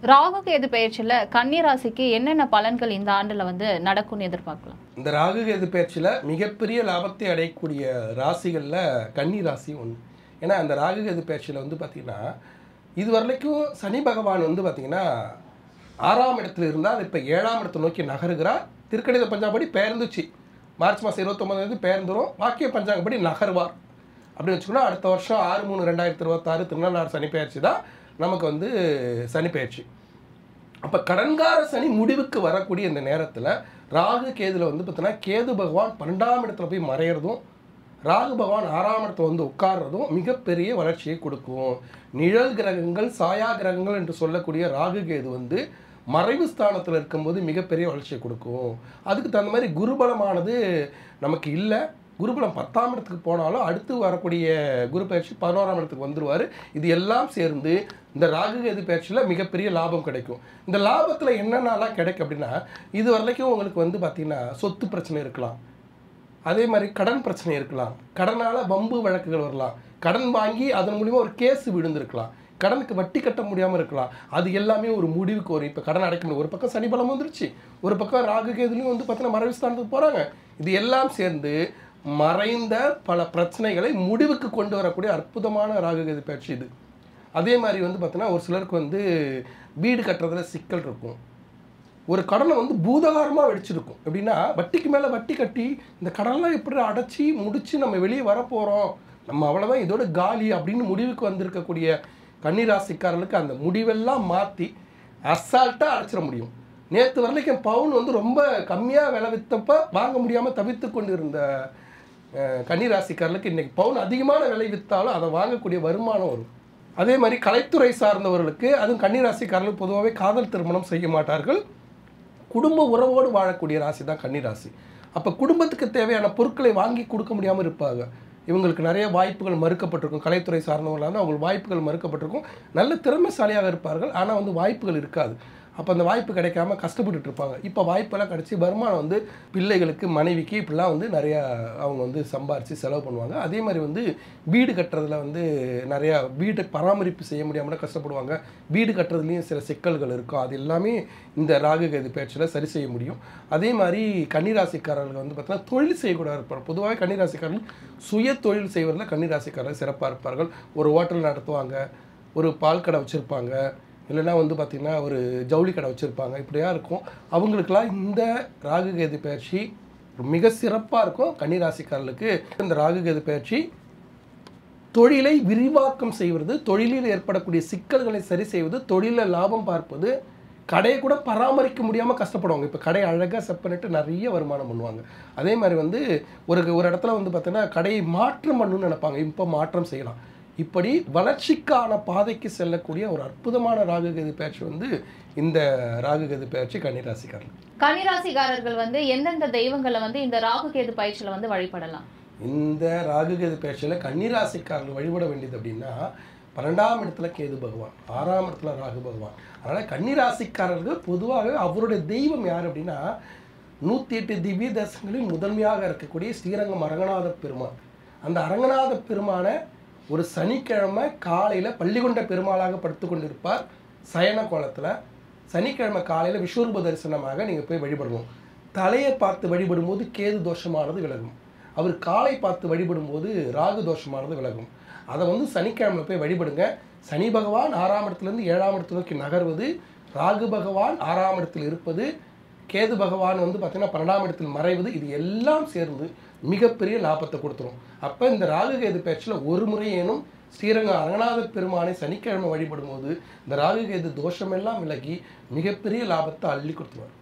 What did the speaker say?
ராகு கேது பெயர்ச்சியில கன்னி ராசிக்கு என்னென்ன பலன்கள் இந்த ஆண்டுல வந்து நடக்கும்னு எதிர்பார்க்கலாம்? இந்த ராகு கேது பெயர்ச்சியில் மிகப்பெரிய லாபத்தை அடையக்கூடிய ராசிகளில் கன்னி ராசி ஒன்று. ஏன்னா அந்த ராகு கேது பெயர்ச்சியில் வந்து பார்த்திங்கன்னா இது வரைக்கும் சனி பகவான் வந்து பார்த்திங்கன்னா 6ஆம் இடத்துல இருந்தால் அது இப்போ 7ஆம் இடத்தை நோக்கி நகருகிறார். திருக்கணித பஞ்சாங்கப்படி பெயர்ந்துச்சு, மார்ச் மாதம் 29 பெயர்ந்துடும். வாக்கிய பஞ்சாங்கப்படி நகர்வார் அப்படின்னு வச்சுக்கோன்னா அடுத்த வருஷம் 6/3/2026 திருநள்ளாறு சனி பெயர்ச்சி தான் நமக்கு வந்து சனி பெயர்ச்சி. அப்போ கடன்கார சனி முடிவுக்கு வரக்கூடிய இந்த நேரத்தில் ராகு கேதுல வந்து பார்த்தீங்கன்னா கேது பகவான் 12ஆம் இடத்துல போய் மறையிறதும் ராகு பகவான் 6ஆம் இடத்துல வந்து உட்கார்றதும் மிகப்பெரிய வளர்ச்சியை கொடுக்கும். நிழல் கிரகங்கள் சாயா கிரகங்கள் என்று சொல்லக்கூடிய ராகு கேது வந்து மறைவு ஸ்தானத்தில் இருக்கும்போது மிகப்பெரிய வளர்ச்சியை கொடுக்கும். அதுக்கு தகுந்த மாதிரி குருபலமானது நமக்கு இல்லை. குருபலம் 10ஆம் இடத்துக்கு போனாலும் அடுத்து வரக்கூடிய குரு பயிற்சி 11ஆம் இடத்துக்கு வந்துடுவார். இது எல்லாம் சேர்ந்து இந்த ராகு கேது பயிற்சியில் மிகப்பெரிய லாபம் கிடைக்கும். இந்த லாபத்தில் என்னென்னலாம் கிடைக்கும் அப்படின்னா இது வரைக்கும் உங்களுக்கு வந்து பார்த்திங்கன்னா சொத்து பிரச்சனை இருக்கலாம், அதே மாதிரி கடன் பிரச்சனை இருக்கலாம், கடனால் வம்பு வழக்குகள் வரலாம், கடன் வாங்கி அதன் மூலிமா ஒரு கேஸ் விழுந்திருக்கலாம், கடனுக்கு வட்டி கட்ட முடியாமல் இருக்கலாம். அது எல்லாமே ஒரு முடிவுக்கு வரும். இப்போ கடன் அடைக்க முடியும். ஒரு பக்கம் சனி பலம் வந்துருச்சு, ஒரு பக்கம் ராகு கேதுலையும் வந்து பார்த்தீங்கன்னா மறைவு ஸ்தானத்துக்கு போகிறாங்க. இது எல்லாம் சேர்ந்து மறைந்த பல பிரச்சனைகளை முடிவுக்கு கொண்டு வரக்கூடிய அற்புதமான ராகு கேது பயிற்சி இது. அதே மாதிரி வந்து பார்த்தீங்கன்னா ஒரு சிலருக்கு வந்து வீடு கட்டுறதுல சிக்கல் இருக்கும். ஒரு கடனை வந்து பூதகாரமாக வெடிச்சிருக்கும். எப்படின்னா வட்டிக்கு மேலே வட்டி கட்டி இந்த கடனெலாம் எப்படி அடைச்சி முடித்து நம்ம வெளியே வரப்போகிறோம், நம்ம அவ்வளோதான் இதோட காலி அப்படின்னு முடிவுக்கு வந்திருக்கக்கூடிய கன்னிராசிக்காரர்களுக்கு அந்த முடிவெல்லாம் மாற்றி அசால்ட்டாக அடைச்சிட முடியும். நேற்று வரைக்கும் பவுன் வந்து ரொம்ப கம்மியாக விலை விற்றப்ப வாங்க முடியாமல் தவித்து கொண்டு இருந்த கன்னிராசிக்காரர்களுக்கு இன்றைக்கி பவுன் அதிகமான விலை விற்றாலும் அதை வாங்கக்கூடிய வருமானம் வரும். அதே மாதிரி கலைத்துறை சார்ந்தவர்களுக்கு அதுவும் கன்னிராசிக்காரர்கள் பொதுவாகவே காதல் திருமணம் செய்ய மாட்டார்கள். குடும்ப உறவோடு வாழக்கூடிய ராசி தான் கன்னிராசி. அப்போ குடும்பத்துக்கு தேவையான பொருட்களை வாங்கி கொடுக்க முடியாமல் இருப்பாங்க. இவங்களுக்கு நிறைய வாய்ப்புகள் மறுக்கப்பட்டிருக்கும். கலைத்துறை சார்ந்தவங்களாக இருந்தால் அவங்களுக்கு வாய்ப்புகள் மறுக்கப்பட்டிருக்கும். நல்ல திறமைசாலியாக இருப்பார்கள், ஆனால் வந்து வாய்ப்புகள் இருக்காது. அப்போ அந்த வாய்ப்பு கிடைக்காம கஷ்டப்பட்டுட்டு இருப்பாங்க. இப்போ வாய்ப்பெல்லாம் கிடச்சி வருமானம் வந்து பிள்ளைகளுக்கு மனைவிக்கு இப்படிலாம் வந்து நிறையா அவங்க வந்து சம்பாரித்து செலவு பண்ணுவாங்க. அதே மாதிரி வந்து வீடு கட்டுறதுல வந்து நிறையா வீட்டை பராமரிப்பு செய்ய முடியாமல் கஷ்டப்படுவாங்க. வீடு கட்டுறதுலேயும் சில சிக்கல்கள் இருக்கும். அது எல்லாமே இந்த ராகு கேது பயிற்சியில் சரி செய்ய முடியும். அதே மாதிரி கன்னிராசிக்காரர்கள் வந்து பார்த்தீங்கன்னா தொழில் செய்யக்கூட இருப்பார். பொதுவாக கன்னிராசிக்காரர்கள் சுய தொழில் செய்வதில் கன்னிராசிக்காரர்கள் சிறப்பாக இருப்பார்கள். ஒரு ஹோட்டல் நடத்துவாங்க, ஒரு பால் கடை வச்சுருப்பாங்க, இல்லைன்னா வந்து பார்த்திங்கன்னா ஒரு ஜவுளி கடை வச்சுருப்பாங்க. இப்படியா இருக்கும். அவங்களுக்கெல்லாம் இந்த ராகு கேது பயிற்சி மிக சிறப்பாக இருக்கும். கன்னிராசிக்காரர்களுக்கு இந்த ராகு கேது பயிற்சி தொழிலை விரிவாக்கம் செய்வது, தொழிலில் ஏற்படக்கூடிய சிக்கல்களை சரி செய்வது, தொழிலில் லாபம் பார்ப்பது, கடையை கூட பராமரிக்க முடியாமல் கஷ்டப்படுவாங்க. இப்போ கடையை அழகாக செட் பண்ணிட்டு நிறைய வருமானம் பண்ணுவாங்க. அதே மாதிரி வந்து ஒரு இடத்துல வந்து பார்த்திங்கன்னா கடையை மாற்றம் பண்ணணும்னு நினைப்பாங்க. இப்போ மாற்றம் செய்யலாம். இப்படி வளர்ச்சிக்கான பாதைக்கு செல்லக்கூடிய ஒரு அற்புதமான ராகு கேது பயிற்சி வந்து இந்த ராகு கேது பயிற்சி கன்னிராசிக்காரர்கள். கன்னிராசிக்காரர்கள் வந்து எந்தெந்த தெய்வங்களை வந்து இந்த ராகு கேது பயிற்சியில வந்து வழிபடலாம்? இந்த ராகு கேது பயிற்சியில் கன்னிராசிக்காரர்கள் வழிபட வேண்டியது அப்படின்னா 12ஆம் இடத்துல கேது பகவான், 6ஆம் இடத்துல ராகு பகவான். அதனால் கன்னிராசிக்காரர்கள் பொதுவாக அவருடைய தெய்வம் யார் அப்படின்னா 108 திவ்ய தேசங்களில் முதன்மையாக இருக்கக்கூடிய ஸ்ரீரங்கம் அரங்கநாத பெருமாள். அந்த அரங்கநாத பெருமானை ஒரு சனிக்கிழமை காலையில் பள்ளிகொண்ட பெருமாளாக படுத்து கொண்டிருப்பார் சயன கோலத்தில். சனிக்கிழமை காலையில் விஸ்வரூப தரிசனமாக நீங்கள் போய் வழிபடணும். தலையை பார்த்து வழிபடும்போது கேது தோஷமானது விலகும். அவர் காலை பார்த்து வழிபடும்போது ராகு தோஷமானது விலகும். அதை வந்து சனிக்கிழமையில் போய் வழிபடுங்க. சனி பகவான் 6ஆம் இடத்துலேருந்து 7ஆம் இடத்து நோக்கி நகர்வது, ராகு பகவான் 6ஆம் இடத்தில் இருப்பது, கேது பகவான் வந்து பார்த்திங்கன்னா 12ஆம் இடத்தில் மறைவது, இது எல்லாம் சேர்ந்து மிகப்பெரிய லாபத்தை கொடுத்துரும். அப்போ இந்த ராகு கேது பயிற்சியில் ஒரு முறையேனும் ஸ்ரீரங்கம் அரங்கநாத பெருமானை சனிக்கிழமை வழிபடும் போது இந்த ராகு கேது தோஷமெல்லாம் விலகி மிகப்பெரிய லாபத்தை அள்ளி கொடுத்துருவார்.